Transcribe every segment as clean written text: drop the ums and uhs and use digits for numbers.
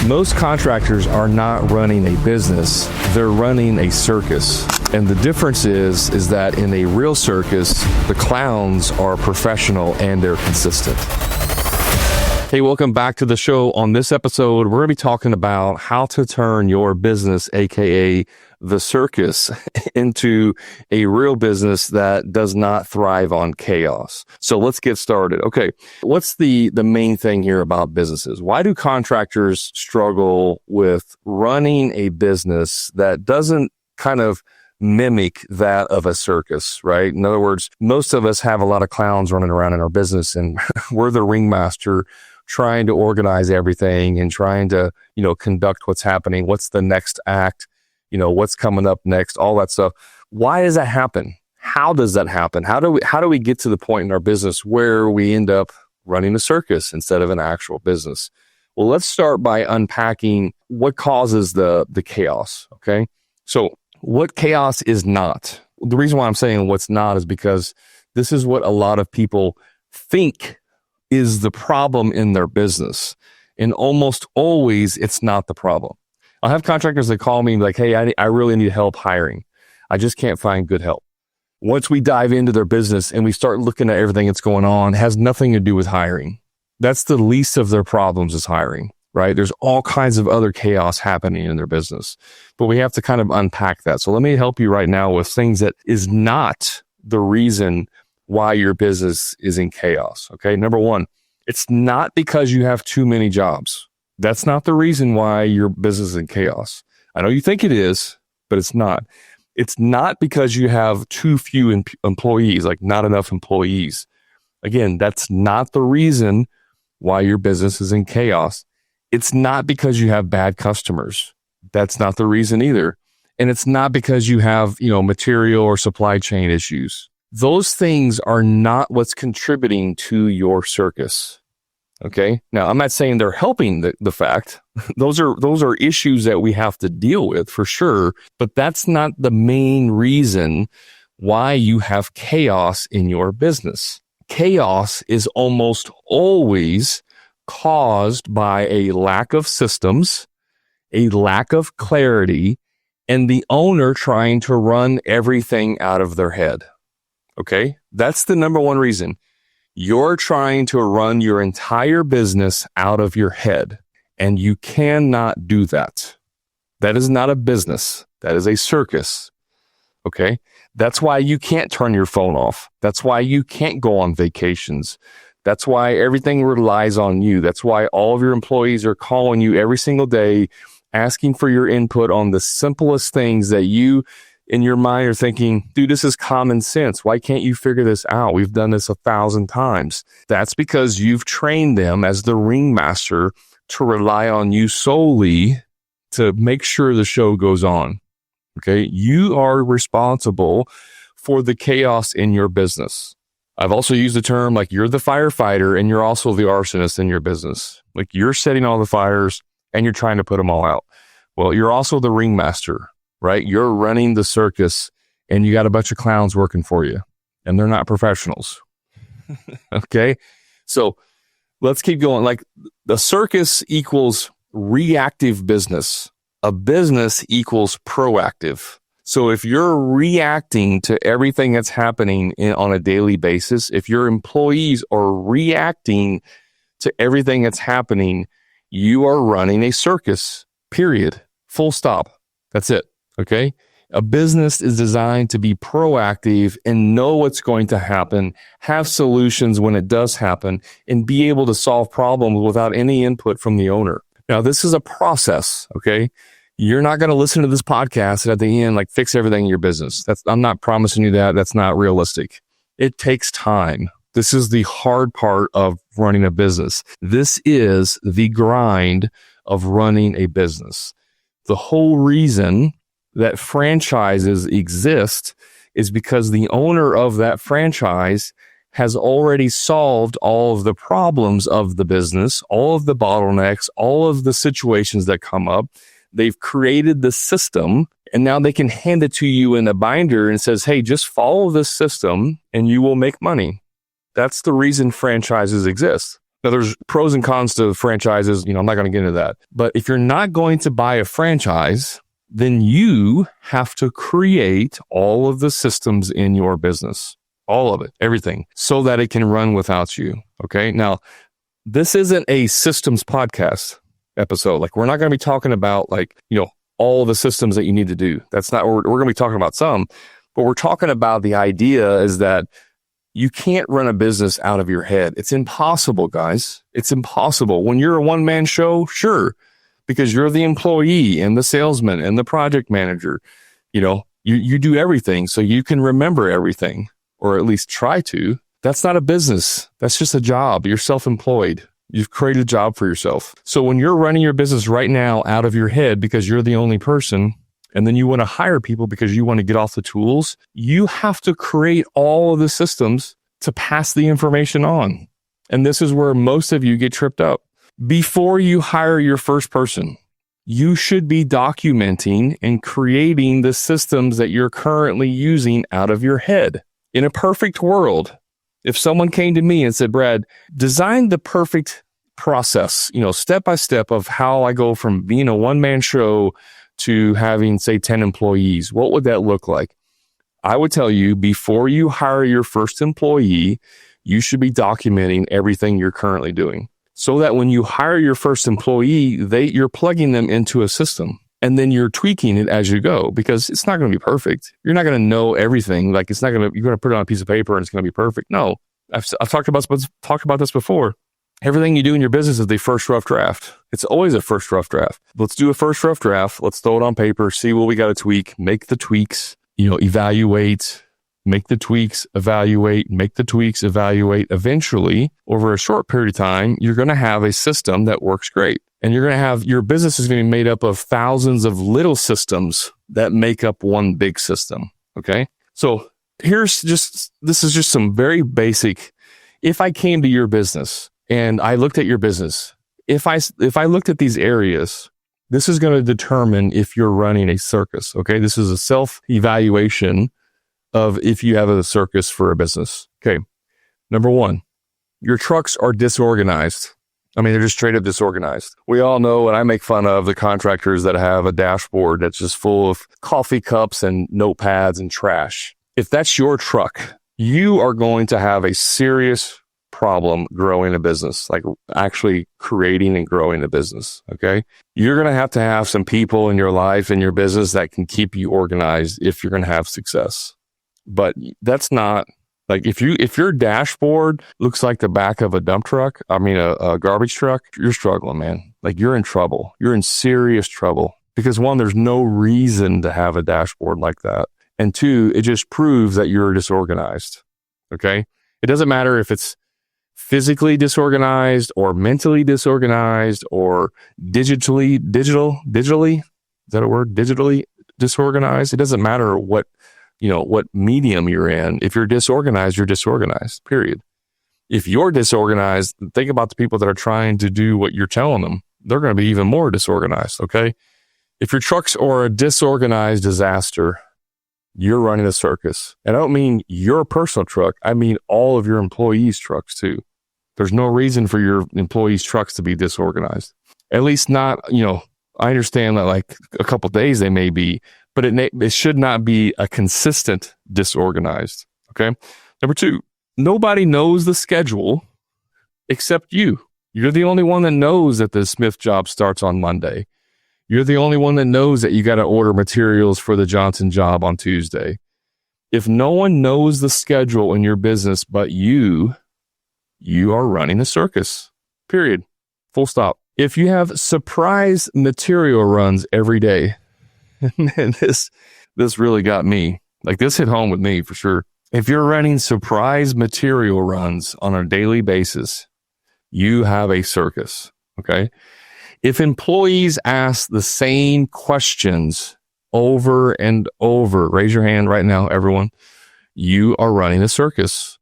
Most contractors are not running a business, they're running a circus. And the difference is that in a real circus, the clowns are professional and they're consistent. Hey, welcome back to the show. On this episode, we're going to be talking about how to turn your business, aka the circus, into a real business that does not thrive on chaos. So let's get started. Okay, what's the main thing here about businesses? Why do contractors struggle with running a business that doesn't kind of mimic that of a circus, right? In other words, most of us have a lot of clowns running around in our business and we're the ringmaster trying to organize everything and trying to, conduct what's happening. What's the next act? What's coming up next, all that stuff. Why does that happen? How does that happen? How do we get to the point in our business where we end up running a circus instead of an actual business? Well, let's start by unpacking what causes the chaos. Okay. So what chaos is not. The reason why I'm saying what's not is because this is what a lot of people think is the problem in their business. And almost always it's not the problem. I'll have contractors that call me like, hey, I really need help hiring. I just can't find good help. Once we dive into their business and we start looking at everything that's going on, it has nothing to do with hiring. That's the least of their problems is hiring, right? There's all kinds of other chaos happening in their business, but we have to kind of unpack that. So let me help you right now with things that is not the reason why your business is in chaos. Okay. Number one, it's not because you have too many jobs. That's not the reason why your business is in chaos. I know you think it is, but it's not. It's not because you have too few employees, like not enough employees. Again, that's not the reason why your business is in chaos. It's not because you have bad customers. That's not the reason either. And it's not because you have, material or supply chain issues. Those things are not what's contributing to your circus. Okay. Now, I'm not saying they're helping the fact. Those are issues that we have to deal with for sure, but that's not the main reason why you have chaos in your business. Chaos is almost always caused by a lack of systems, a lack of clarity, and the owner trying to run everything out of their head. Okay, that's the number one reason. You're trying to run your entire business out of your head, and you cannot do that. That is not a business. That is a circus. Okay, that's why you can't turn your phone off. That's why you can't go on vacations. That's why everything relies on you. That's why all of your employees are calling you every single day, asking for your input on the simplest things that you in your mind are thinking, dude, this is common sense. Why can't you figure this out? We've done this 1,000 times. That's because you've trained them as the ringmaster to rely on you solely to make sure the show goes on. Okay. You are responsible for the chaos in your business. I've also used the term like you're the firefighter and you're also the arsonist in your business. Like you're setting all the fires and you're trying to put them all out. Well, you're also the ringmaster. Right? You're running the circus and you got a bunch of clowns working for you and they're not professionals. Okay. So let's keep going. Like the circus equals reactive business. A business equals proactive. So if you're reacting to everything that's happening on a daily basis, if your employees are reacting to everything that's happening, you are running a circus, period. Full stop. That's it. Okay. A business is designed to be proactive and know what's going to happen, have solutions when it does happen, and be able to solve problems without any input from the owner. Now, this is a process. Okay. You're not going to listen to this podcast and at the end, like fix everything in your business. I'm not promising you that. That's not realistic. It takes time. This is the hard part of running a business. This is the grind of running a business. The whole reason that franchises exist is because the owner of that franchise has already solved all of the problems of the business, all of the bottlenecks, all of the situations that come up. They've created the system and now they can hand it to you in a binder and says, hey, just follow this system and you will make money. That's the reason franchises exist. Now, there's pros and cons to franchises. I'm not going to get into that. But if you're not going to buy a franchise, then you have to create all of the systems in your business, all of it, everything, so that it can run without you. Okay. Now, this isn't a systems podcast episode. Like, we're not going to be talking about all the systems that you need to do. That's not, we're going to be talking about some, but we're talking about the idea is that you can't run a business out of your head. It's impossible, guys. It's impossible. When you're a one-man show, sure, because you're the employee and the salesman and the project manager. You do everything so you can remember everything, or at least try to. That's not a business. That's just a job. You're self-employed. You've created a job for yourself. So when you're running your business right now out of your head because you're the only person, and then you want to hire people because you want to get off the tools, you have to create all of the systems to pass the information on. And this is where most of you get tripped up. Before you hire your first person, you should be documenting and creating the systems that you're currently using out of your head. In a perfect world, if someone came to me and said, Brad, design the perfect process, step by step of how I go from being a one-man show to having, say, 10 employees, what would that look like? I would tell you, before you hire your first employee, you should be documenting everything you're currently doing, so that when you hire your first employee, you're plugging them into a system, and then you're tweaking it as you go, because it's not going to be perfect. You're not going to know everything. Like, you're going to put it on a piece of paper and it's going to be perfect. No, I've talked about this before. Everything you do in your business is the first rough draft. It's always a first rough draft. Let's do a first rough draft. Let's throw it on paper, see what we got to tweak, make the tweaks, evaluate, make the tweaks, evaluate, make the tweaks, evaluate. Eventually, over a short period of time, you're going to have a system that works great. And your business is going to be made up of thousands of little systems that make up one big system. Okay. So this is just some very basic. If I came to your business and I looked at your business, if I looked at these areas, this is going to determine if you're running a circus. Okay. This is a self-evaluation of if you have a circus for a business. Okay. Number one, your trucks are disorganized. They're just straight up disorganized. We all know, and I make fun of the contractors that have a dashboard that's just full of coffee cups and notepads and trash. If that's your truck, you are going to have a serious problem growing a business, like actually creating and growing a business. Okay. You're going to have some people in your life and your business that can keep you organized if you're going to have success. But that's not like, if your dashboard looks like the back of a dump truck, a garbage truck, you're struggling, man. Like, you're in trouble. You're in serious trouble, because one, there's no reason to have a dashboard like that. And two, it just proves that you're disorganized. Okay. It doesn't matter if it's physically disorganized or mentally disorganized or digitally, is that a word? Digitally disorganized. It doesn't matter what medium you're in. If you're disorganized, you're disorganized, period. If you're disorganized, think about the people that are trying to do what you're telling them. They're going to be even more disorganized. Okay. If your trucks are a disorganized disaster, you're running a circus. And I don't mean your personal truck. I mean all of your employees' trucks too. There's no reason for your employees' trucks to be disorganized. At least not, I understand that like a couple of days they may be, but it should not be a consistent disorganized. Okay. Number two, nobody knows the schedule except you. You're the only one that knows that the Smith job starts on Monday. You're the only one that knows that you got to order materials for the Johnson job on Tuesday. If no one knows the schedule in your business but you are running a circus, period. Full stop. If you have surprise material runs every day, man, this really got me. Like, this hit home with me for sure. If you're running surprise material runs on a daily basis, you have a circus. Okay. If employees ask the same questions over and over, raise your hand right now, everyone. You are running a circus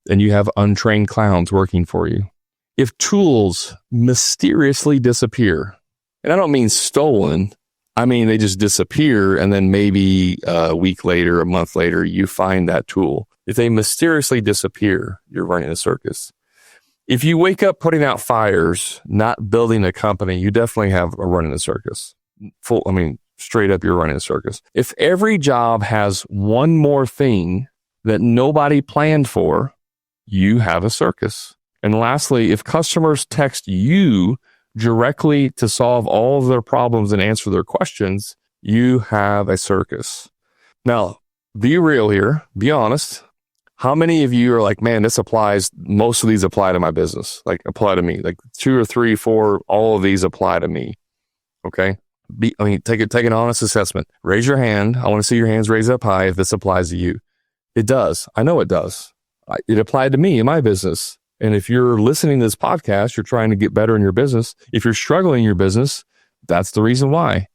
and you have untrained clowns working for you. If tools mysteriously disappear, and I don't mean stolen, I mean they just disappear, and then maybe a week later, a month later, you find that tool. If they mysteriously disappear, you're running a circus. If you wake up putting out fires, not building a company, you definitely have a running a circus. Straight up, you're running a circus. If every job has one more thing that nobody planned for, you have a circus. And lastly, if customers text you directly to solve all of their problems and answer their questions, you have a circus. Now, be real here. Be honest. How many of you are like, man, most of these apply to my business, like apply to me, like 2 or 3, 4, all of these apply to me. Okay. Take an honest assessment. Raise your hand. I want to see your hands raised up high if this applies to you. It does. I know it does. It applied to me in my business. And if you're listening to this podcast, you're trying to get better in your business. If you're struggling in your business, that's the reason why.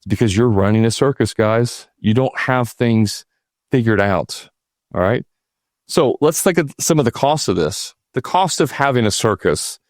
Because you're running a circus, guys. You don't have things figured out. All right. So let's look at some of the costs of this. The cost of having a circus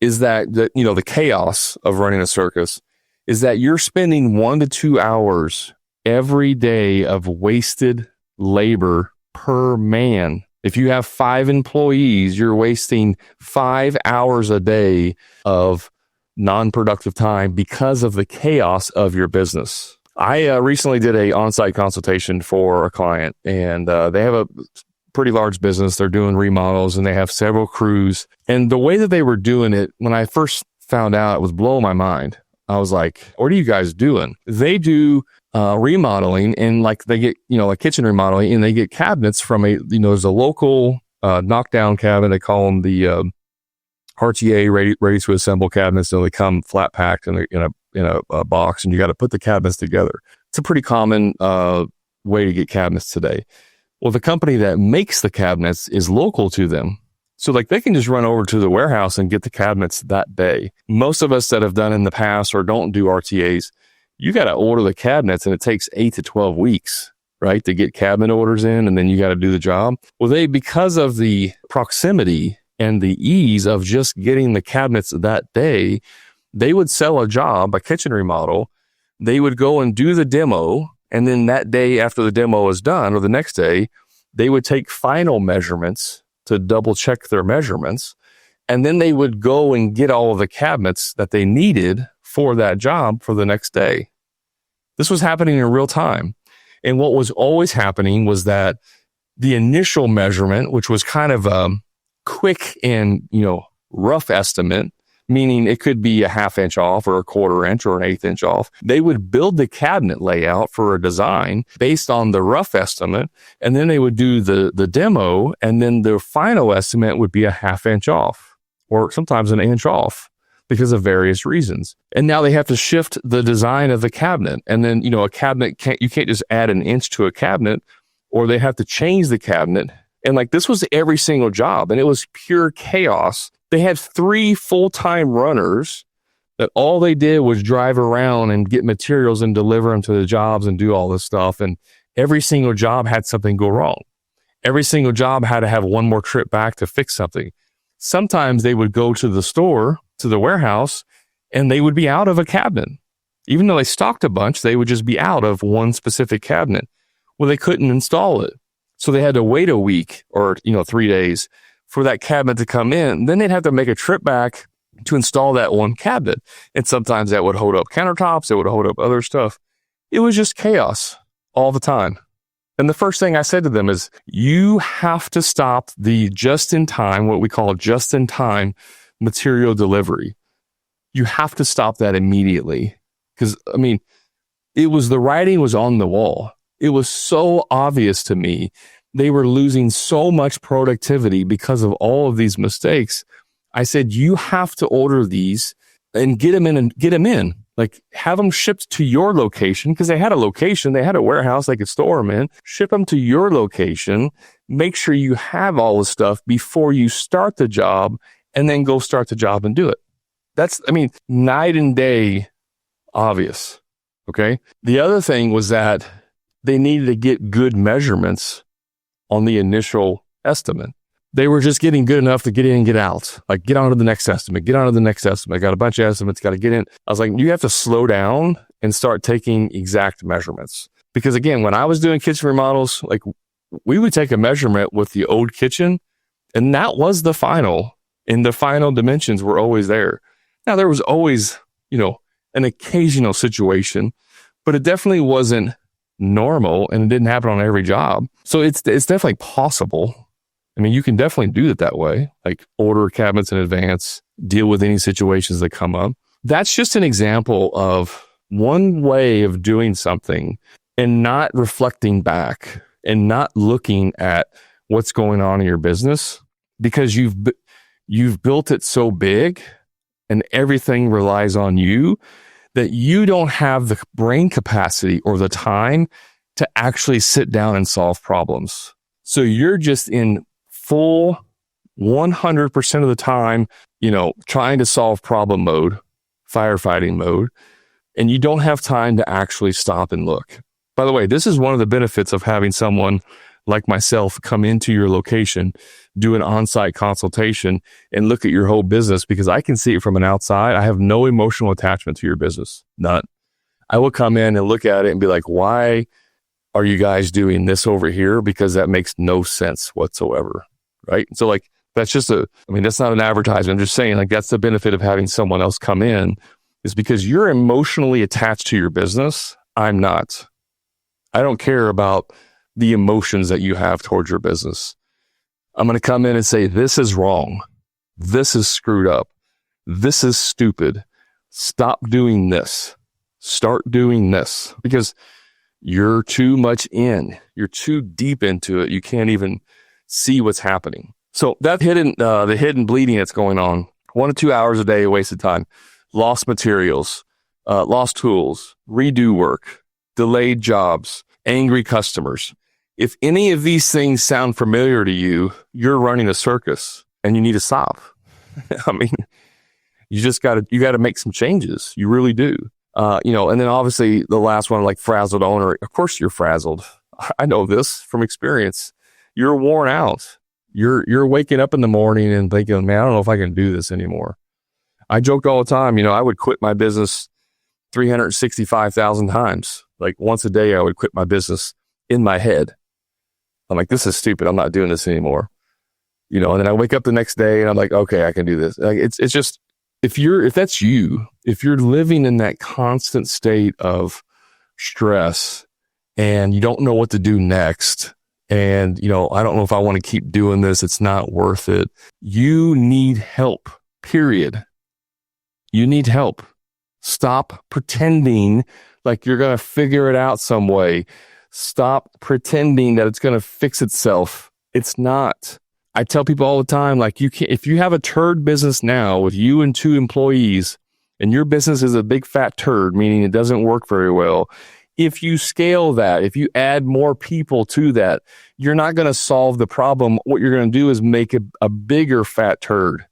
is that the chaos of running a circus is that you're spending 1 to 2 hours every day of wasted labor per man. If you have 5 employees, you're wasting 5 hours a day of non-productive time because of the chaos of your business. I recently did an on-site consultation for a client, and they have a pretty large business. They're doing remodels, and they have several crews. And the way that they were doing it, when I first found out, it was blowing my mind. I was like, what are you guys doing? They do remodeling, and like they get, a kitchen remodeling, and they get cabinets from there's a local knockdown cabinet. They call them the RTA, ready to assemble cabinets. So they come flat packed in a box, and you got to put the cabinets together. It's a pretty common way to get cabinets today. Well, the company that makes the cabinets is local to them. So like they can just run over to the warehouse and get the cabinets that day. Most of us that have done in the past or don't do RTAs, you got to order the cabinets, and it takes 8 to 12 weeks, right, to get cabinet orders in, and then you got to do the job. Well, because of the proximity and the ease of just getting the cabinets that day, they would sell a kitchen remodel. They would go and do the demo, and then that day after the demo is done, or the next day, they would take final measurements to double check their measurements. And then they would go and get all of the cabinets that they needed for that job for the next day. This was happening in real time. And what was always happening was that the initial measurement, which was kind of a quick and, rough estimate, meaning it could be a 1/2 inch off or a 1/4 inch or an 1/8 inch off. They would build the cabinet layout for a design based on the rough estimate, and then they would do the demo, and then the final estimate would be a 1/2 inch off, or sometimes an inch off because of various reasons. And now they have to shift the design of the cabinet. And then, a cabinet you can't just add an inch to a cabinet, or they have to change the cabinet. And like this was every single job, and it was pure chaos. They had 3 full-time runners that all they did was drive around and get materials and deliver them to the jobs and do all this stuff. And every single job had something go wrong. Every single job had to have one more trip back to fix something. Sometimes they would go to the store, to the warehouse, and they would be out of a cabinet. Even though they stocked a bunch, they would just be out of one specific cabinet. Well, they couldn't install it. So they had to wait a week or, 3 days for that cabinet to come in. Then they'd have to make a trip back to install that one cabinet. And sometimes that would hold up countertops. It would hold up other stuff. It was just chaos all the time. And the first thing I said to them is, you have to stop the just-in-time, what we call just-in-time material delivery. You have to stop that immediately. Because, the writing was on the wall. It was so obvious to me. They were losing so much productivity because of all of these mistakes. I said, you have to order these and get them in. Like, have them shipped to your location, because they had a location, they had a warehouse they could store them in. Ship them to your location. Make sure you have all the stuff before you start the job, and then go start the job and do it. That's, night and day obvious. Okay. The other thing was that they needed to get good measurements on the initial estimate. They were just getting good enough to get in and get out. Like, get on to the next estimate, get on to the next estimate. Got a bunch of estimates, got to get in. I was like, you have to slow down and start taking exact measurements. Because again, when I was doing kitchen remodels, like we would take a measurement with the old kitchen, and that was the final. And the final dimensions were always there. Now, there was always, an occasional situation, but it definitely wasn't normal and it didn't happen on every job. So it's definitely possible. I mean, you can definitely do it that way, like order cabinets in advance, deal with any situations that come up. That's just an example of one way of doing something and not reflecting back and not looking at what's going on in your business because you've built it so big and everything relies on you that you don't have the brain capacity or the time to actually sit down and solve problems. So you're just in full 100% of the time, trying to solve problem mode, firefighting mode, and you don't have time to actually stop and look. By the way, this is one of the benefits of having someone like myself come into your location, do an on-site consultation, and look at your whole business because I can see it from an outside. I have no emotional attachment to your business, none. I will come in and look at it and be like, why are you guys doing this over here? Because that makes no sense whatsoever, right? So that's that's not an advertisement. I'm just saying that's the benefit of having someone else come in is because you're emotionally attached to your business. I'm not. I don't care about the emotions that you have towards your business. I'm going to come in and say, this is wrong. This is screwed up. This is stupid. Stop doing this. Start doing this because you're too much in. You're too deep into it. You can't even see what's happening. So that the hidden bleeding that's going on, 1 to 2 hours a day, wasted time, lost materials, lost tools, redo work, delayed jobs, angry customers. If any of these things sound familiar to you, you're running a circus and you need to stop. I mean, you got to make some changes. You really do. And then obviously the last one, like frazzled owner, of course you're frazzled. I know this from experience. You're worn out. You're waking up in the morning and thinking, man, I don't know if I can do this anymore. I joked all the time, I would quit my business 365,000 times. Like once a day, I would quit my business in my head. I'm like, this is stupid. I'm not doing this anymore. And then I wake up the next day and I'm like, okay, I can do this. Like, it's just, if that's you, if you're living in that constant state of stress and you don't know what to do next, and, I don't know if I want to keep doing this, it's not worth it. You need help, period. You need help. Stop pretending like you're going to figure it out some way. Stop pretending that it's going to fix itself. It's not. I tell people all the time, if you have a turd business now with you and 2 employees and your business is a big fat turd, meaning it doesn't work very well, if you scale that, if you add more people to that, you're not going to solve the problem. What you're going to do is make a bigger fat turd,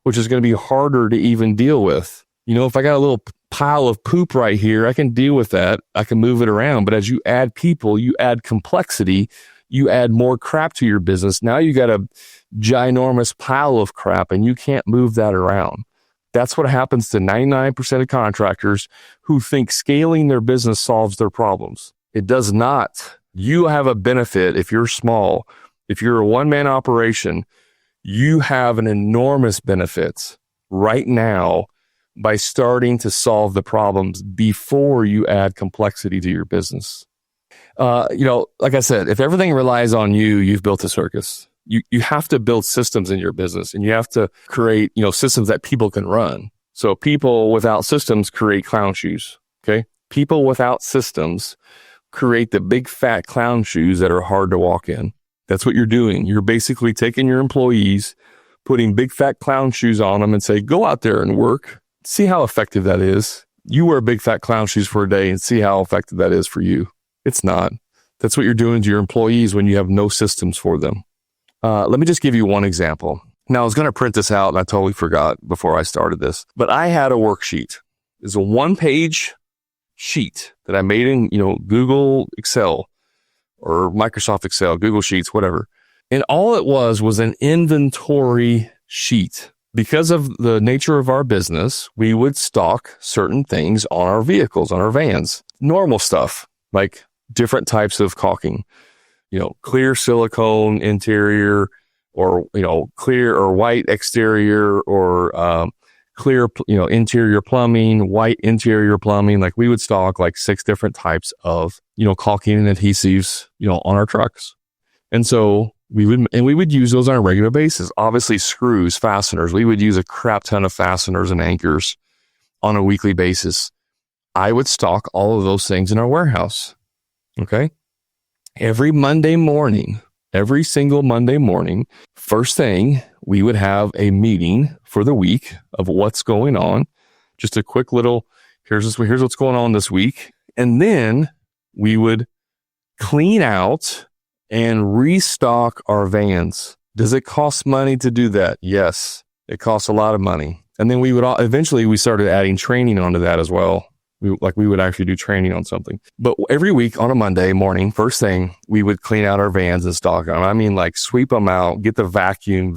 which is going to be harder to even deal with. If I got a little pile of poop right here, I can deal with that. I can move it around. But as you add people, you add complexity, you add more crap to your business. Now you got a ginormous pile of crap and you can't move that around. That's what happens to 99% of contractors who think scaling their business solves their problems. It does not. You have a benefit if you're small. If you're a one-man operation, you have an enormous benefit right now by starting to solve the problems before you add complexity to your business. Like I said, if everything relies on you, you've built a circus. You have to build systems in your business and you have to create, systems that people can run. So people without systems create clown shoes. Okay. People without systems create the big fat clown shoes that are hard to walk in. That's what you're doing. You're basically taking your employees, putting big fat clown shoes on them and say, go out there and work. See how effective that is. You wear big fat clown shoes for a day and see how effective that is for you. It's not. That's what you're doing to your employees when you have no systems for them. Let me just give you one example. Now, I was going to print this out and I totally forgot before I started this, but I had a worksheet. It's a 1-page sheet that I made in, Google Excel or Microsoft Excel, Google Sheets, whatever. And all it was an inventory sheet. Because of the nature of our business, we would stock certain things on our vehicles, on our vans. Normal stuff, like different types of caulking, clear silicone interior, or, clear or white exterior, or clear, interior plumbing, white interior plumbing. Like we would stock like 6 different types of, caulking and adhesives, on our trucks. And so we would use those on a regular basis. Obviously screws, fasteners, we would use a crap ton of fasteners and anchors on a weekly basis. I would stock all of those things in our warehouse. Okay. Every single Monday morning, first thing, we would have a meeting for the week of what's going on. Just a quick little, here's what's going on this week. And then we would clean out and restock our vans. Does it cost money to do that? Yes, it costs a lot of money. And then eventually we started adding training onto that as well. We would actually do training on something. But every week on a Monday morning, first thing, we would clean out our vans and stock them. I mean, like sweep them out, get the vacuum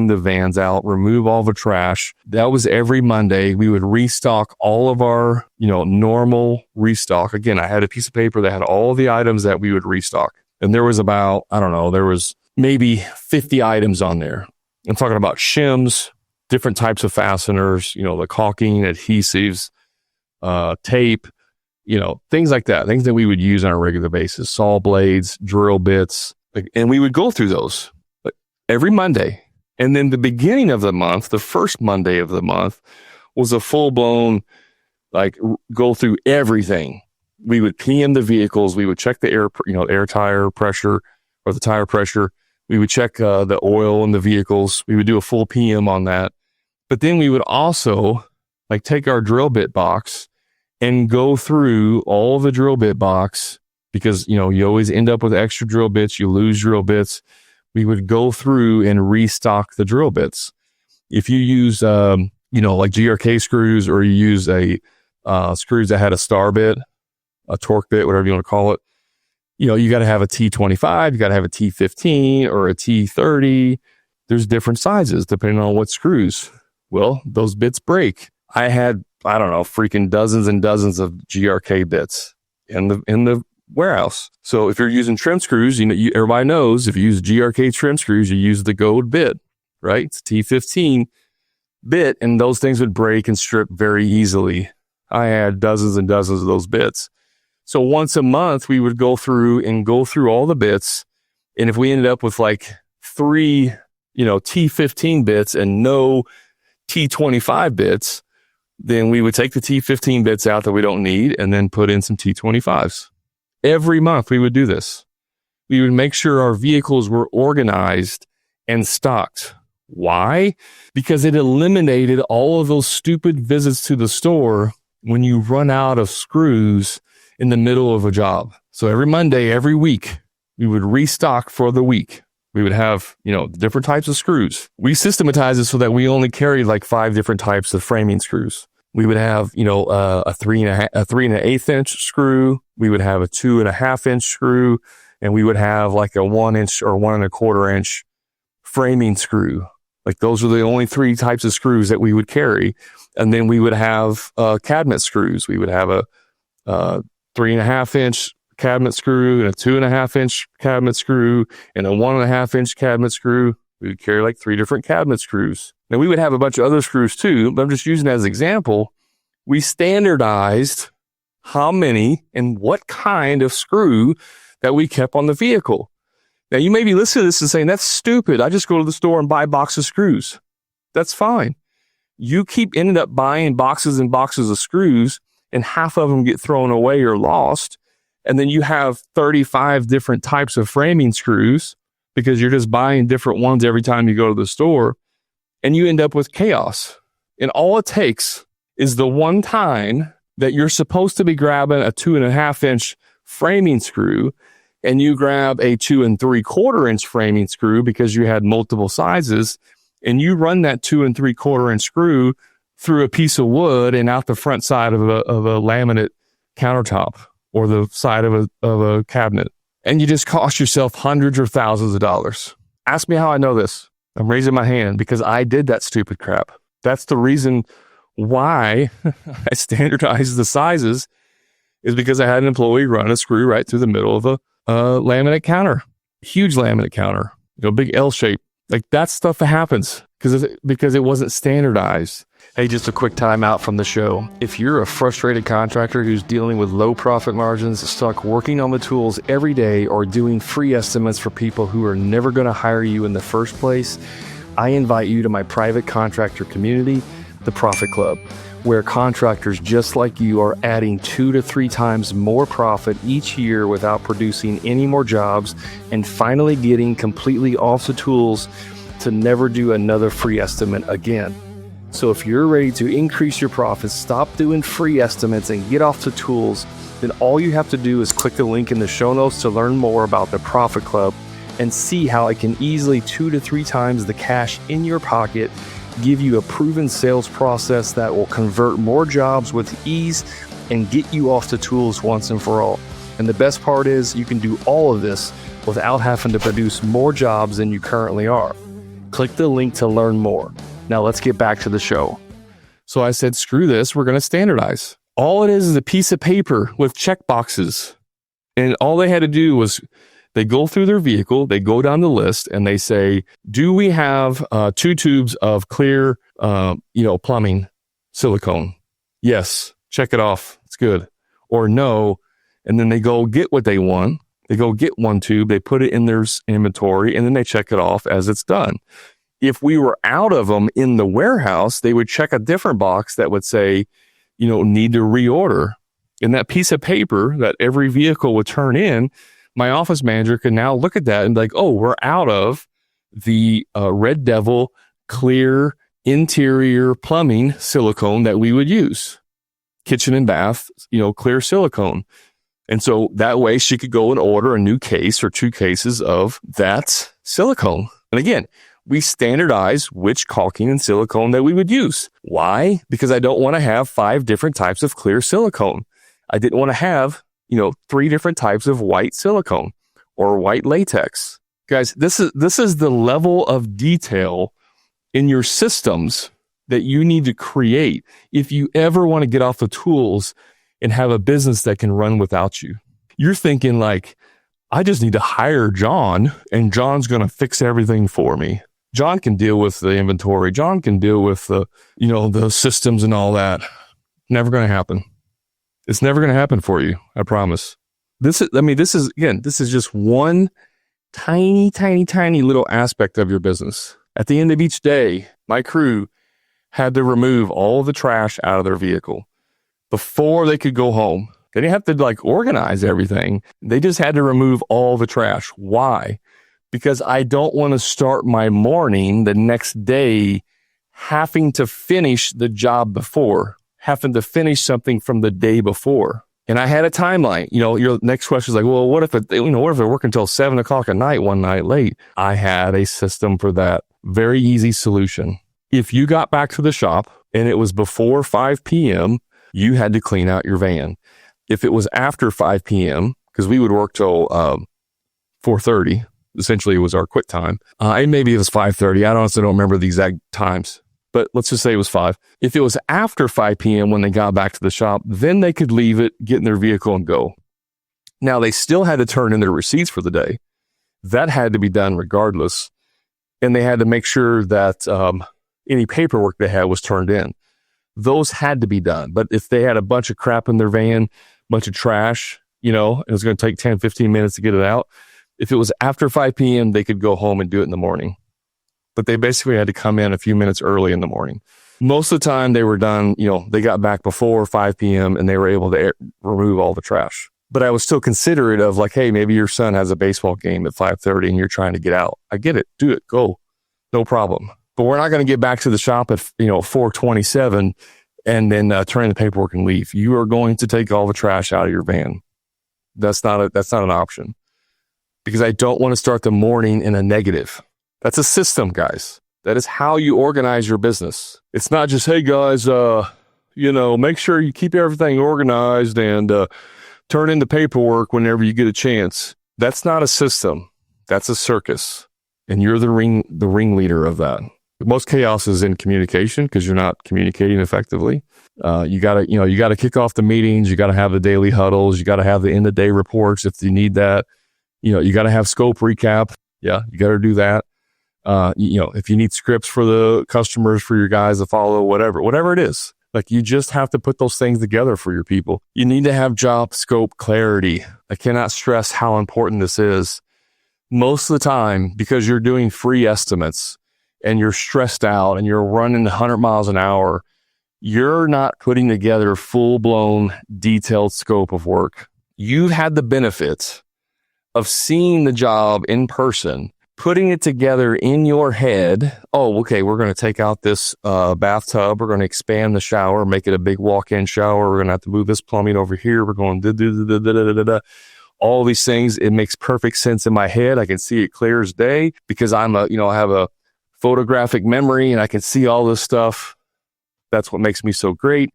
the vans out, remove all the trash. That was every Monday. We would restock all of our, normal restock. Again, I had a piece of paper that had all the items that we would restock. And there was about, there was maybe 50 items on there. I'm talking about shims, different types of fasteners, the caulking, adhesives, tape, things like that, things that we would use on a regular basis, saw blades, drill bits, and we would go through those every Monday. And then the beginning of the month, the first Monday of the month, was a full-blown, go through everything. We would PM the vehicles. We would check the air tire pressure or the tire pressure. We would check the oil in the vehicles. We would do a full PM on that. But then we would also take our drill bit box and go through all the drill bit box, because, you always end up with extra drill bits. You lose drill bits. We would go through and restock the drill bits. If you use, GRK screws, or you use screws that had a star bit, a torque bit, whatever you want to call it, you got to have a T25, you got to have a T15 or a T30. There's different sizes depending on what screws. Well, those bits break. I had, freaking dozens and dozens of GRK bits in the warehouse. So if you're using trim screws, everybody knows if you use GRK trim screws, you use the gold bit, right? It's T15 bit, and those things would break and strip very easily. I had dozens and dozens of those bits. So once a month, we would go through all the bits. And if we ended up with 3, T15 bits and no T25 bits, then we would take the T15 bits out that we don't need and then put in some T25s. Every month we would do this. We would make sure our vehicles were organized and stocked. Why? Because it eliminated all of those stupid visits to the store when you run out of screws in the middle of a job. So every Monday, every week, we would restock for the week. We would have, different types of screws. We systematized it so that we only carried 5 different types of framing screws. We would have, a 3 1/8 inch screw. We would have a 2 1/2 inch screw, and we would have a 1 inch or 1 1/4 inch framing screw. Those are the only 3 types of screws that we would carry. And then we would have cabinet screws. We would have a 3 1/2 inch cabinet screw and a 2 1/2 inch cabinet screw and a 1 1/2 inch cabinet screw. We would carry 3 different cabinet screws. Now we would have a bunch of other screws too, but I'm just using it as an example. We standardized how many and what kind of screw that we kept on the vehicle. Now you may be listening to this and saying, that's stupid. I just go to the store and buy a box of screws. That's fine. You ended up buying boxes and boxes of screws, and half of them get thrown away or lost. And then you have 35 different types of framing screws because you're just buying different ones every time you go to the store, and you end up with chaos. And all it takes is the one time that you're supposed to be grabbing a 2 1/2 inch framing screw, and you grab a 2 3/4 inch framing screw because you had multiple sizes, and you run that 2 3/4 inch screw through a piece of wood and out the front side of a laminate countertop or the side of a cabinet. And you just cost yourself hundreds or thousands of dollars. Ask me how I know this. I'm raising my hand because I did that stupid crap. That's the reason why I standardized the sizes, is because I had an employee run a screw right through the middle of a laminate counter, huge laminate counter, big L shape. Like that stuff happens because it wasn't standardized. Hey, just a quick time out from the show. If you're a frustrated contractor who's dealing with low profit margins, stuck working on the tools every day, or doing free estimates for people who are never going to hire you in the first place, I invite you to my private contractor community, the Profit Club, where contractors just like you are adding 2 to 3 times more profit each year without producing any more jobs, and finally getting completely off the tools to never do another free estimate again. So if you're ready to increase your profits, stop doing free estimates, and get off the tools, then all you have to do is click the link in the show notes to learn more about the Profit Club and see how it can easily 2 to 3 times the cash in your pocket, give you a proven sales process that will convert more jobs with ease and get you off the tools once and for all. And the best part is you can do all of this without having to produce more jobs than you currently are. Click the link to learn more. Now let's get back to the show. So I said, screw this, we're going to standardize. All it is a piece of paper with check boxes. And all they had to do was they go through their vehicle, they go down the list, and they say, do we have 2 tubes of clear, plumbing silicone? Yes, check it off. It's good. Or no. And then they go get what they want. They go get 1 tube, they put it in their inventory, and then they check it off as it's done. If we were out of them in the warehouse, they would check a different box that would say, need to reorder. And that piece of paper that every vehicle would turn in, my office manager can now look at that and be like, oh, we're out of the Red Devil clear interior plumbing silicone that we would use. Kitchen and bath, clear silicone. And so that way she could go and order a new case or 2 cases of that silicone. And again, we standardize which caulking and silicone that we would use. Why? Because I don't want to have 5 different types of clear silicone. I didn't want to have, 3 different types of white silicone or white latex. Guys, this is the level of detail in your systems that you need to create if you ever want to get off the tools and have a business that can run without you. You're thinking like, I just need to hire John and John's going to fix everything for me. John can deal with the inventory. John can deal with the systems and all that. Never going to happen. It's never going to happen for you. I promise. This is just one tiny, tiny, tiny little aspect of your business. At the end of each day, my crew had to remove all the trash out of their vehicle before they could go home. They didn't have to organize everything. They just had to remove all the trash. Why? Because I don't want to start my morning the next day having to finish the job before, having to finish something from the day before. And I had a timeline. Your next question is like, well, what if they're working until 7:00 at night, one night late? I had a system for that. Very easy solution. If you got back to the shop and it was before 5 p.m., you had to clean out your van. If it was after 5 p.m., because we would work till 4:30, essentially it was our quit time. And maybe it was 5:30. I honestly don't remember the exact times, but let's just say it was 5. If it was after 5 p.m. when they got back to the shop, then they could leave it, get in their vehicle and go. Now they still had to turn in their receipts for the day. That had to be done regardless. And they had to make sure that any paperwork they had was turned in. Those had to be done. But if they had a bunch of crap in their van, bunch of trash, it was going to take 10, 15 minutes to get it out. If it was after 5 p.m., they could go home and do it in the morning. But they basically had to come in a few minutes early in the morning. Most of the time they were done, they got back before 5 p.m. and they were able to remove all the trash. But I was still considerate of hey, maybe your son has a baseball game at 5:30 and you're trying to get out. I get it. Do it. Go. No problem. But we're not going to get back to the shop at 4:27 and then turn in the paperwork and leave. You are going to take all the trash out of your van. That's not an option, because I don't want to start the morning in a negative. That's a system, guys. That is how you organize your business. It's not just, hey guys, make sure you keep everything organized and turn in the paperwork whenever you get a chance. That's not a system. That's a circus, and you're the ringleader of that. Most chaos is in communication, because you're not communicating effectively. You gotta kick off the meetings. You gotta have the daily huddles. You gotta have the end of day reports if you need that. You gotta have scope recap. Yeah, you gotta do that. if you need scripts for the customers, for your guys to follow, whatever it is, like you just have to put those things together for your people. You need to have job scope clarity. I cannot stress how important this is. Most of the time, because you're doing free estimates and you're stressed out and you're running 100 miles an hour, you're not putting together full-blown detailed scope of work. You've had the benefit of seeing the job in person, putting it together in your head. Oh, okay, we're going to take out this bathtub. We're going to expand the shower, make it a big walk-in shower. We're going to have to move this plumbing over here. We're going all these things. It makes perfect sense in my head. I can see it clear as day because I have a photographic memory and I can see all this stuff. That's what makes me so great.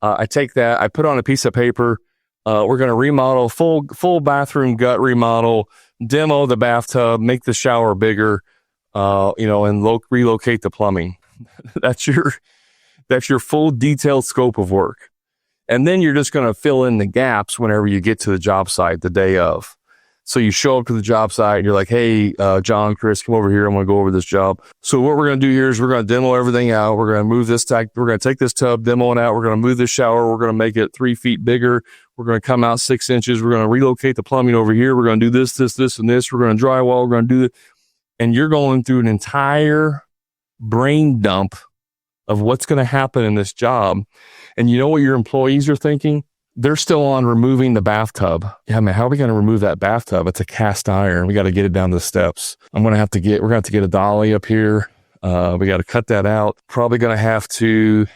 I take that, I put on a piece of paper. We're going to remodel, full bathroom gut remodel, demo the bathtub, make the shower bigger, and relocate the plumbing. That's your full detailed scope of work. And then you're just going to fill in the gaps whenever you get to the job site the day of. So you show up to the job site and you're like, hey, John, Chris, come over here. I'm going to go over this job. So what we're going to do here is we're going to demo everything out. We're going to move this we're going to take this tub, demo it out. We're going to move this shower. We're going to make it 3 feet bigger. We're going to come out 6 inches. We're going to relocate the plumbing over here. We're going to do this, and this. We're going to drywall. We're going to do it. And you're going through an entire brain dump of what's going to happen in this job. And you know what your employees are thinking? They're still on removing the bathtub. Yeah, man, how are we going to remove that bathtub? It's a cast iron. We got to get it down the steps. We're going to have to get a dolly up here. We got to cut that out. Probably going to have to,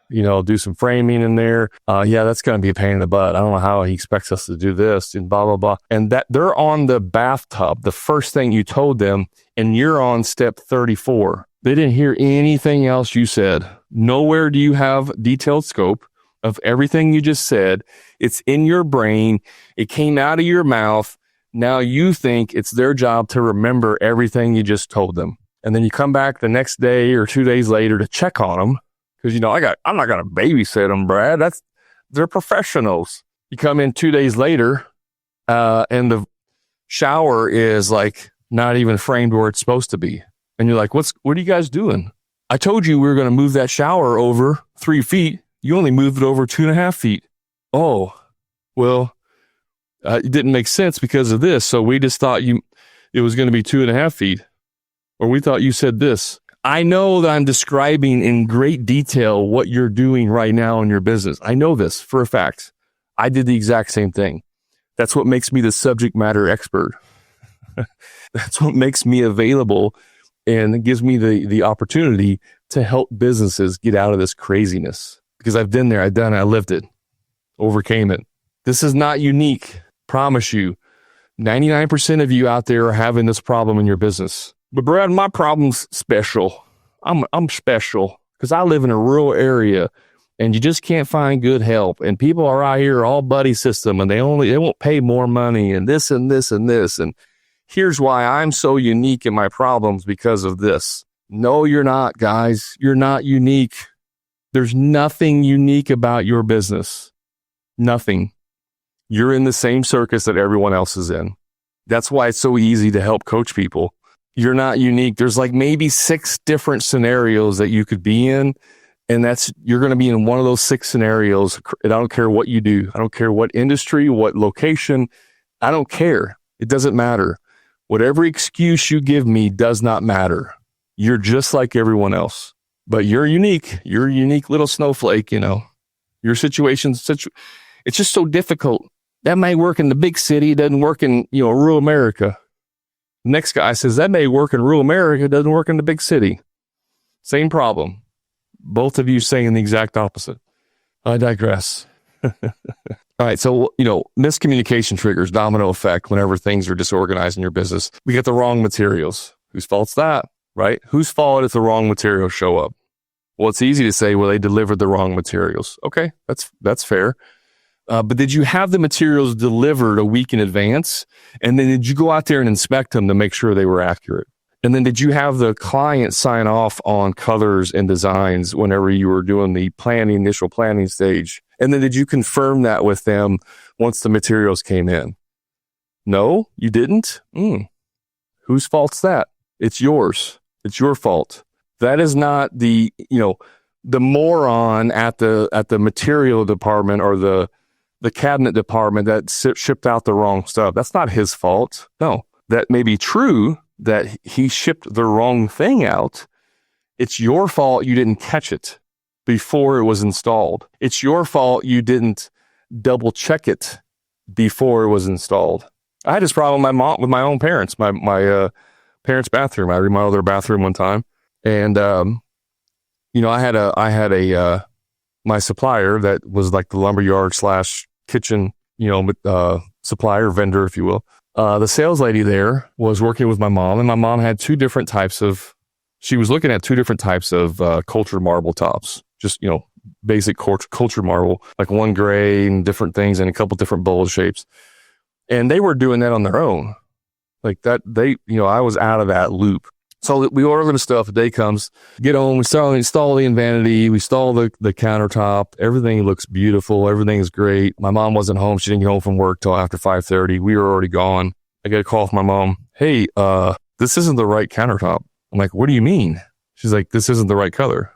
do some framing in there. That's going to be a pain in the butt. I don't know how he expects us to do this and blah, blah, blah. And that they're on the bathtub, the first thing you told them, and you're on step 34. They didn't hear anything else you said. Nowhere do you have detailed scope of everything you just said. It's in your brain. It came out of your mouth. Now you think it's their job to remember everything you just told them. And then you come back the next day or 2 days later to check on them. Because, I'm not going to babysit them, Brad. They're professionals. You come in 2 days later, and the shower is like not even framed where it's supposed to be. And you're like, what are you guys doing? I told you we were going to move that shower over 3 feet. You only moved it over 2.5 feet. Oh, well, it didn't make sense because of this. So we just thought it was going to be 2.5 feet. Or we thought you said this. I know that I'm describing in great detail what you're doing right now in your business. I know this for a fact. I did the exact same thing. That's what makes me the subject matter expert. That's what makes me available and gives me the opportunity to help businesses get out of this craziness. Because I've been there, I lived it, overcame it. This is not unique. Promise you, 99% of you out there are having this problem in your business. But Brad, my problem's special. I'm special because I live in a rural area and you just can't find good help. And people are out here all buddy system and they won't pay more money and this and this and this. And here's why I'm so unique in my problems because of this. No, you're not, guys. You're not unique. There's nothing unique about your business. Nothing. You're in the same circus that everyone else is in. That's why it's so easy to help coach people. You're not unique. There's like maybe 6 different scenarios that you could be in. And you're going to be in one of those 6 scenarios. And I don't care what you do. I don't care what industry, what location. I don't care. It doesn't matter. Whatever excuse you give me does not matter. You're just like everyone else. But you're unique. You're a unique little snowflake, Your situation, it's just so difficult. That may work in the big city. It doesn't work in, rural America. Next guy says, that may work in rural America. It doesn't work in the big city. Same problem. Both of you saying the exact opposite. I digress. All right. So, miscommunication triggers domino effect whenever things are disorganized in your business. We get the wrong materials. Whose fault's that, right? Whose fault if the wrong materials show up? Well, it's easy to say, well, they delivered the wrong materials. Okay, that's fair. But did you have the materials delivered a week in advance? And then did you go out there and inspect them to make sure they were accurate? And then did you have the client sign off on colors and designs whenever you were doing the initial planning stage? And then did you confirm that with them once the materials came in? No, you didn't? Whose fault's that? It's yours. It's your fault. That is not the moron at the material department or the cabinet department that shipped out the wrong stuff. That's not his fault. No, that may be true that he shipped the wrong thing out. It's your fault you didn't catch it before it was installed. It's your fault you didn't double check it before it was installed. I had this problem with my own parents, my parents' bathroom. I remodeled their bathroom one time, and I had a my supplier that was like the lumberyard / kitchen, supplier, vendor, if you will. The sales lady there was working with my mom, and my mom had she was looking at 2 different types of cultured marble tops, just, basic cultured marble, like one gray and different things and a couple different bowl shapes. And they were doing that on their own. Like that, I was out of that loop. So we order them stuff, the day comes, get home, we install the vanity, we install the countertop, everything looks beautiful, everything is great. My mom wasn't home, she didn't get home from work till after 5:30. We were already gone. I get a call from my mom, hey, this isn't the right countertop. I'm like, what do you mean? She's like, this isn't the right color.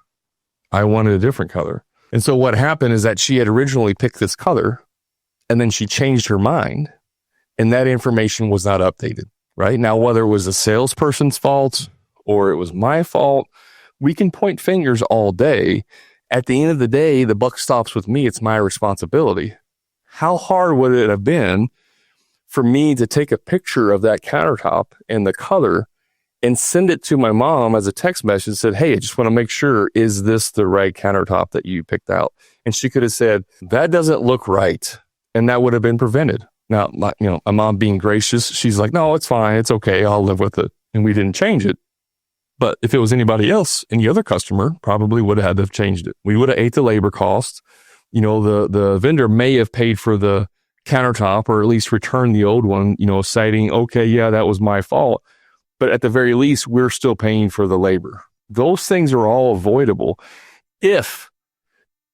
I wanted a different color. And so what happened is that she had originally picked this color, and then she changed her mind, and that information was not updated, right? Now, whether it was a salesperson's fault or it was my fault, we can point fingers all day. At the end of the day, the buck stops with me. It's my responsibility. How hard would it have been for me to take a picture of that countertop and the color and send it to my mom as a text message and said, hey, I just want to make sure, is this the right countertop that you picked out? And she could have said, that doesn't look right. And that would have been prevented. Now, my mom being gracious, she's like, no, it's fine. It's okay. I'll live with it. And we didn't change it. But if it was anybody else, any other customer probably would have had to have changed it. We would have ate the labor cost. The vendor may have paid for the countertop or at least returned the old one, citing, okay, yeah, that was my fault. But at the very least, we're still paying for the labor. Those things are all avoidable if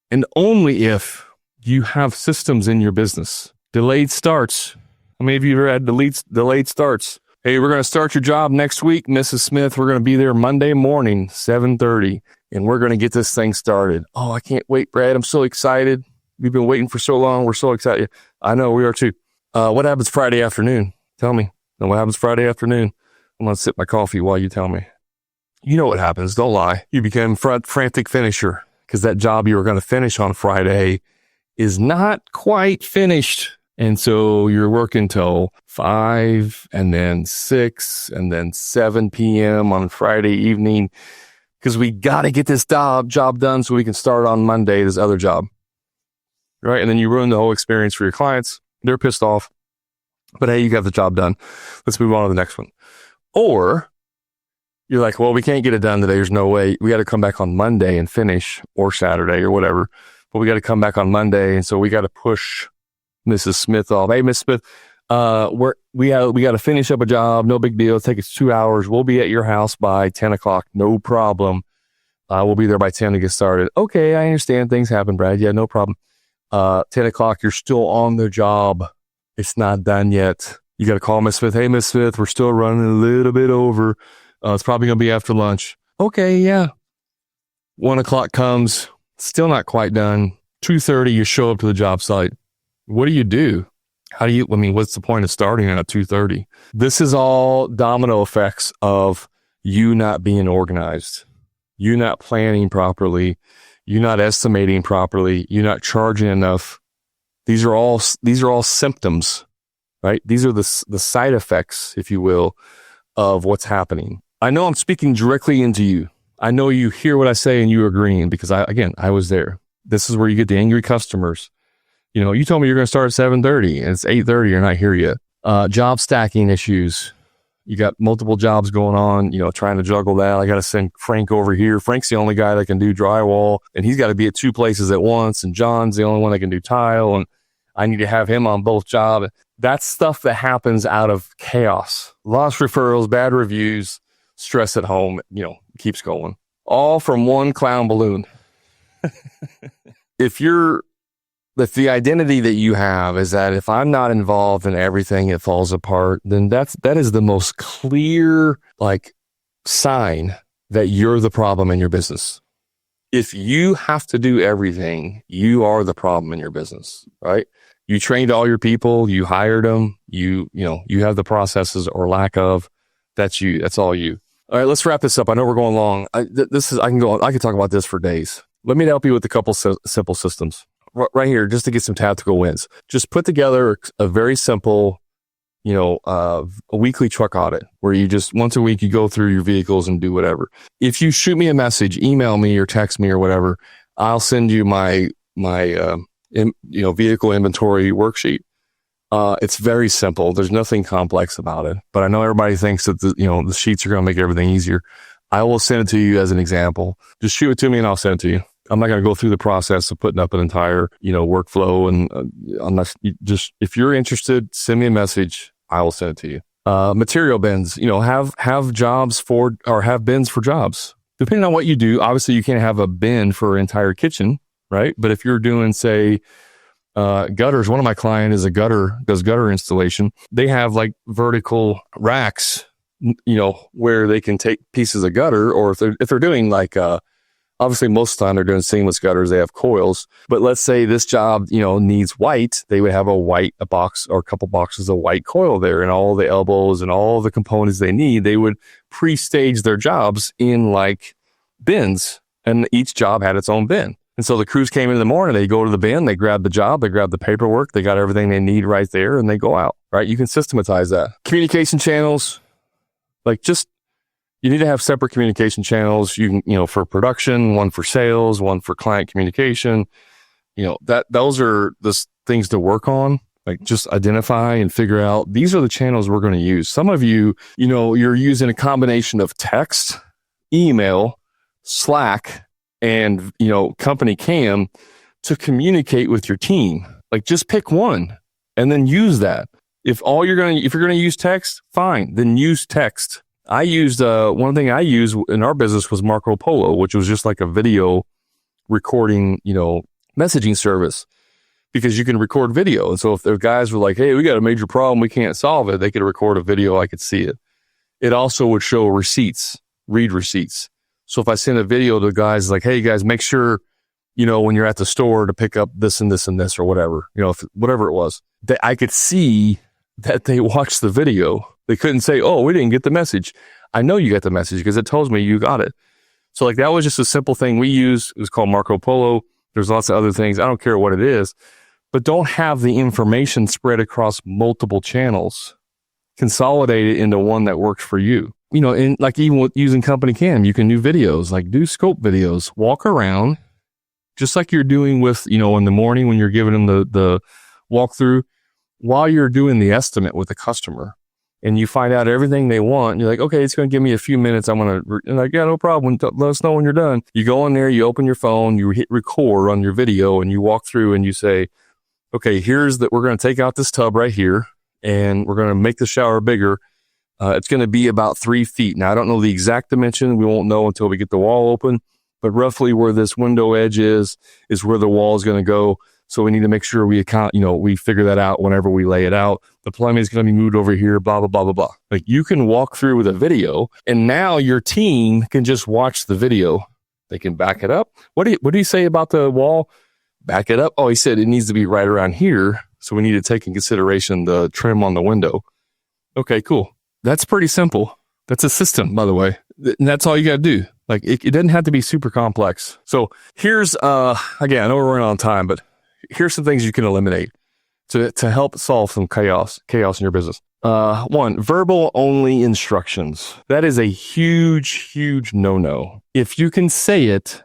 and only if you have systems in your business. Delayed starts. How many of you ever had delayed starts? Hey, we're going to start your job next week, Mrs. Smith. We're going to be there Monday morning, 7:30, and we're going to get this thing started. Oh, I can't wait, Brad. I'm so excited. We've been waiting for so long. We're so excited. I know, we are too. What happens Friday afternoon? Tell me. What happens Friday afternoon? I'm going to sip my coffee while you tell me. You know what happens. Don't lie. You become frantic finisher because that job you were going to finish on Friday is not quite finished. And so you're working till 5 and then 6 and then 7 p.m. on Friday evening because we got to get this job done so we can start on Monday this other job. Right? And then you ruin the whole experience for your clients. They're pissed off. But hey, you got the job done. Let's move on to the next one. Or you're like, well, we can't get it done today. There's no way. We got to come back on Monday and finish, or Saturday or whatever. But we got to come back on Monday. And so we got to push Mrs. Smith off. Hey, Miss Smith, we got to finish up a job. No big deal. It'll take us 2 hours. We'll be at your house by 10 o'clock. No problem. We'll be there by 10 to get started. Okay, I understand. Things happen, Brad. Yeah, no problem. 10 o'clock, you're still on the job. It's not done yet. You got to call Miss Smith. Hey, Miss Smith, we're still running a little bit over. It's probably going to be after lunch. Okay, yeah. 1 o'clock comes, still not quite done. 2:30, you show up to the job site. What do you do? What's the point of starting at 2:30? This is all domino effects of you not being organized, you not planning properly, you not estimating properly, you not charging enough. These are all symptoms, right? These are the side effects, if you will, of what's happening. I know I'm speaking directly into you. I know you hear what I say and you're agreeing because I was there. This is where you get the angry customers. You told me you're going to start at 7:30 and it's 8:30. You're not here yet. Job stacking issues. You got multiple jobs going on, trying to juggle that. I got to send Frank over here. Frank's the only guy that can do drywall and he's got to be at 2 places at once. And John's the only one that can do tile. And I need to have him on both jobs. That's stuff that happens out of chaos. Lost referrals, bad reviews, stress at home, keeps going. All from one clown balloon. If the identity that you have is that if I'm not involved in everything, it falls apart, then that is the most clear, sign that you're the problem in your business. If you have to do everything, you are the problem in your business, right? You trained all your people, you hired them, you have the processes or lack of. That's you. That's all you. All right, let's wrap this up. I know we're going long. I can talk about this for days. Let me help you with a couple simple systems right here, just to get some tactical wins. Just put together a very simple, a weekly truck audit where you just once a week you go through your vehicles and do whatever. If you shoot me a message, email me or text me or whatever, I'll send you my vehicle inventory worksheet. It's very simple. There's nothing complex about it, but I know everybody thinks that the sheets are going to make everything easier. I will send it to you as an example. Just shoot it to me and I'll send it to you. I'm not going to go through the process of putting up an entire, workflow. And unless if you're interested, send me a message. I will send it to you. Material bins, have jobs for, or have bins for jobs. Depending on what you do, obviously you can't have a bin for an entire kitchen, right? But if you're doing, say, gutters, one of my clients does gutter installation. They have like vertical racks, where they can take pieces of gutter, or if they're doing like, obviously most of the time they're doing seamless gutters, they have coils. But let's say this job, needs white, they would have a box or a couple boxes of white coil there, and all the elbows and all the components they need. They would pre-stage their jobs in like bins, and each job had its own bin. And so the crews came in the morning, they go to the bin, they grab the job, they grab the paperwork, they got everything they need right there, and they go out, right? You can systematize that. Communication channels, you need to have separate communication channels. You can, for production, one for sales, one for client communication. Those are the things to work on. Like just identify and figure out, these are the channels we're going to use. Some of you, you're using a combination of text, email, Slack, and, company cam to communicate with your team. Like just pick one and then use that. If you're going to use text, fine, then use text. I used, one thing I used in our business was Marco Polo, which was just like a video recording, messaging service, because you can record video. And so if the guys were like, hey, we got a major problem, we can't solve it, they could record a video, I could see it. It also would show receipts, read receipts. So if I send a video to the guys like, hey guys, make sure, when you're at the store to pick up this and this and this or whatever, whatever it was, that I could see that they watched the video. They couldn't say, oh, we didn't get the message. I know you got the message because it tells me you got it. So like that was just a simple thing we used. It was called Marco Polo. There's lots of other things. I don't care what it is, but don't have the information spread across multiple channels. Consolidate it into one that works for you. And like even with using Company Cam, you can do videos, like do scope videos, walk around, just like you're doing with, in the morning when you're giving them the walkthrough, while you're doing the estimate with the customer. And you find out everything they want. You're like, okay, it's going to give me a few minutes. I'm going to, like, yeah, no problem. Let us know when you're done. You go in there, you open your phone, you hit record on your video, and you walk through and you say, okay, we're going to take out this tub right here, and we're going to make the shower bigger. It's going to be about 3 feet. Now, I don't know the exact dimension. We won't know until we get the wall open, but roughly where this window edge is where the wall is going to go. So we need to make sure we figure that out whenever we lay it out. The plumbing is going to be moved over here, blah, blah, blah, blah, blah. Like you can walk through with a video, and now your team can just watch the video. They can back it up. What do you say about the wall? Back it up. Oh, he said it needs to be right around here. So we need to take in consideration the trim on the window. Okay, cool. That's pretty simple. That's a system, by the way. And that's all you got to do. Like it doesn't have to be super complex. So here's, again, I know we're running on time, but here's some things you can eliminate to help solve some chaos in your business. One, verbal only instructions. That is a huge no-no. If you can say it,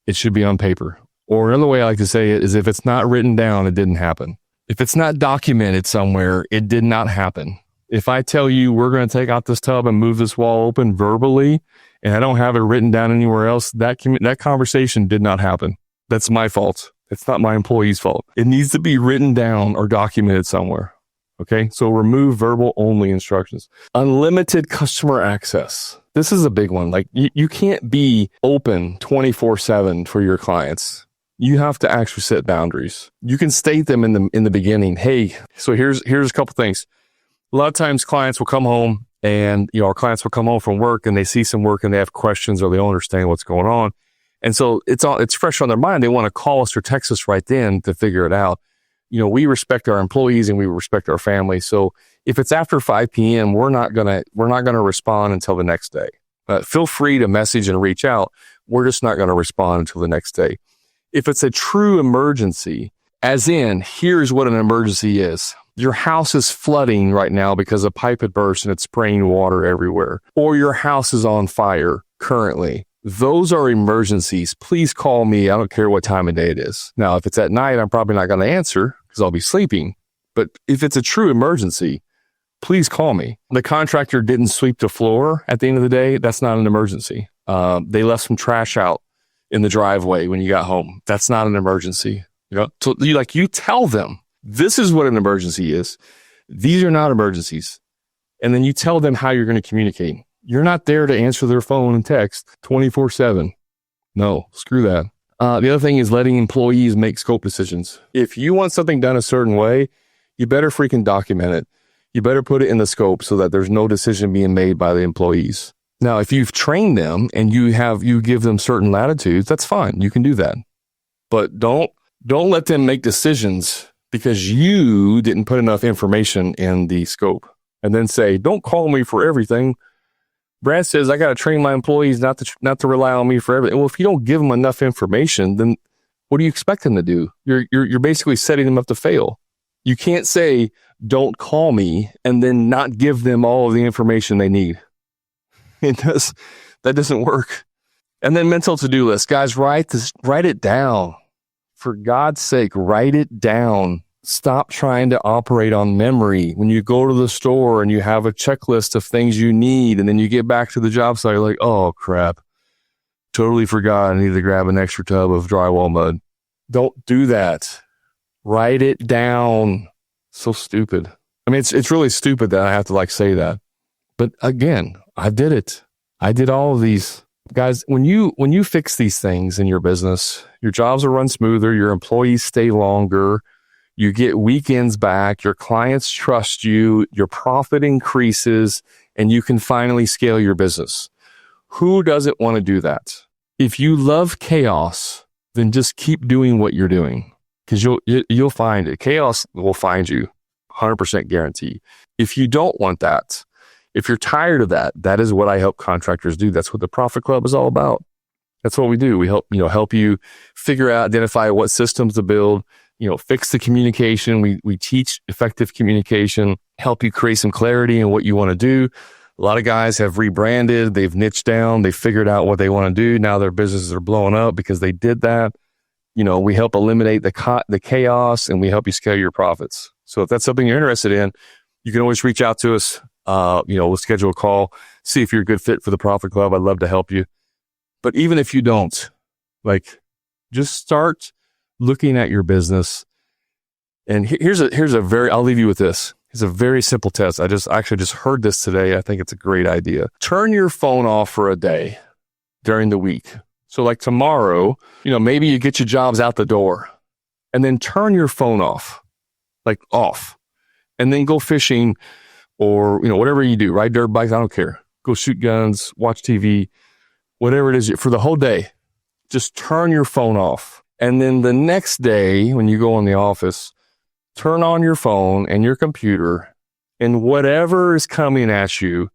it should be on paper. Or another way I like to say it is if it's not written down, it didn't happen. If it's not documented somewhere, it did not happen. If I tell you we're going to take out this tub and move this wall open verbally, and I don't have it written down anywhere else, that conversation did not happen. That's my fault. It's not my employee's fault. It needs to be written down or documented somewhere. Okay. So remove verbal only instructions. Unlimited customer access. This is a big one. Like you can't be open 24/7 for your clients. You have to actually set boundaries. You can state them in the beginning. Hey, so here's a couple things. A lot of times clients will come home And, our clients will come home from work and they see some work and they have questions or they don't understand what's going on. And so it's fresh on their mind. They want to call us or text us right then to figure it out. We respect our employees and we respect our family. So if it's after 5 p.m., we're not gonna respond until the next day. Feel free to message and reach out. We're just not going to respond until the next day. If it's a true emergency, as in, here's what an emergency is. Your house is flooding right now because a pipe had burst and it's spraying water everywhere. Or your house is on fire currently. Those are emergencies. Please call me. I don't care what time of day it is. Now, if it's at night, I'm probably not going to answer because I'll be sleeping. But if it's a true emergency, please call me. The contractor didn't sweep the floor at the end of the day. That's not an emergency. They left some trash out in the driveway when you got home. That's not an emergency. So you tell them, this is what an emergency is. These are not emergencies. And then you tell them how you're going to communicate. You're not there to answer their phone and text 24/7. No, screw that. The other thing is letting employees make scope decisions. If you want something done a certain way, you better freaking document it. You better put it in the scope so that there's no decision being made by the employees. Now, if you've trained them and you give them certain latitudes, that's fine. You can do that. But don't let them make decisions because you didn't put enough information in the scope. And then say, don't call me for everything. Brad says, I got to train my employees not to rely on me for everything. Well, if you don't give them enough information, then what do you expect them to do? You're basically setting them up to fail. You can't say, don't call me, and then not give them all of the information they need. That doesn't work. And then mental to-do list. Guys, write it down. For God's sake, write it down. Stop trying to operate on memory. When you go to the store and you have a checklist of things you need, and then you get back to the job site, you're like, oh, crap. Totally forgot I need to grab an extra tub of drywall mud. Don't do that. Write it down. So stupid. I mean, it's really stupid that I have to say that. But again, I did it. I did all of these. Guys, when you fix these things in your business, your jobs will run smoother, your employees stay longer, you get weekends back, your clients trust you, your profit increases, and you can finally scale your business. Who doesn't want to do that? If you love chaos, then just keep doing what you're doing because you'll find it. Chaos will find you, 100% guarantee. If you don't want that, if you're tired of that, that is what I help contractors do. That's what the Profit Club is all about. That's what we do. We help you figure out, identify what systems to build, fix the communication. We teach effective communication, help you create some clarity in what you want to do. A lot of guys have rebranded, they've niched down, they figured out what they want to do. Now their businesses are blowing up because they did that. We help eliminate the chaos and we help you scale your profits. So if that's something you're interested in, you can always reach out to us. We'll schedule a call, see if you're a good fit for the Profit Club. I'd love to help you. But even if you don't, just start looking at your business. And here's a very, I'll leave you with this. It's a very simple test. I actually just heard this today. I think it's a great idea. Turn your phone off for a day during the week. So tomorrow, maybe you get your jobs out the door and then turn your phone off, off, and then go fishing or, whatever you do, ride dirt bikes. I don't care. Go shoot guns, watch TV, whatever it is for the whole day. Just turn your phone off. And then the next day when you go in the office, turn on your phone and your computer and whatever is coming at you,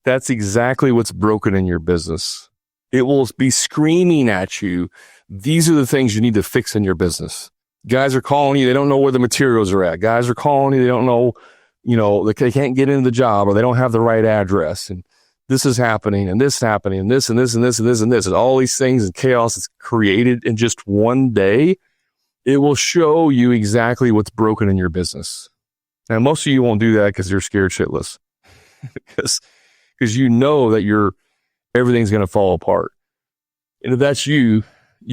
that's exactly what's broken in your business. It will be screaming at you. These are the things you need to fix in your business. Guys are calling you. They don't know where the materials are at. Guys are calling you. They don't know, they can't get into the job or they don't have the right address. And this is happening and this is happening and this and this and this and this and this and all these things and chaos is created in just one day. It will show you exactly what's broken in your business. Now, most of you won't do that because you're scared shitless because you know that everything's going to fall apart. And if that's you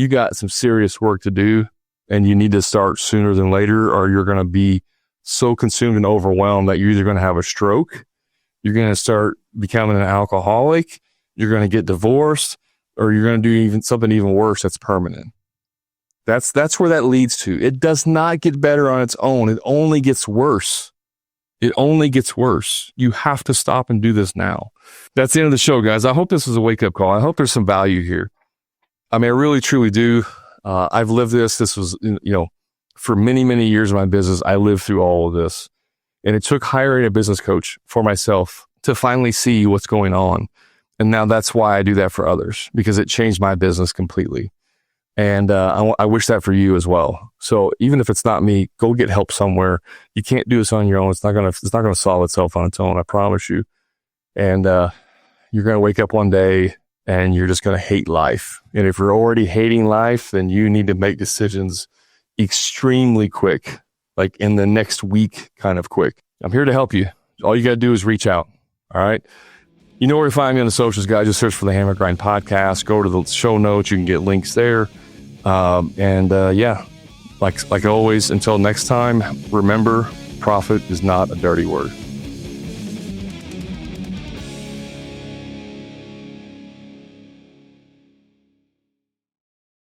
got some serious work to do and you need to start sooner than later, or you're going to be so consumed and overwhelmed that you're either going to have a stroke, you're going to start becoming an alcoholic, you're going to get divorced, or you're going to do something even worse that's permanent. That's where that leads to. It does not get better on its own. It only gets worse. It only gets worse. You have to stop and do this now. That's the end of the show, guys. I hope this was a wake-up call. I hope there's some value here. I mean, I really, truly do. I've lived this. This was, for many, many years of my business, I lived through all of this. And it took hiring a business coach for myself to finally see what's going on. And now that's why I do that for others, because it changed my business completely. And I wish that for you as well. So even if it's not me, go get help somewhere. You can't do this on your own. It's not gonna solve itself on its own. I promise you. And you're gonna wake up one day and you're just gonna hate life. And if you're already hating life, then you need to make decisions extremely quick, like in the next week, kind of quick. I'm here to help you. All you gotta do is reach out. All right. You know where to find me on the socials, guys. Just search for the Hammer Grind Podcast. Go to the show notes. You can get links there. Like always, until next time, remember, profit is not a dirty word.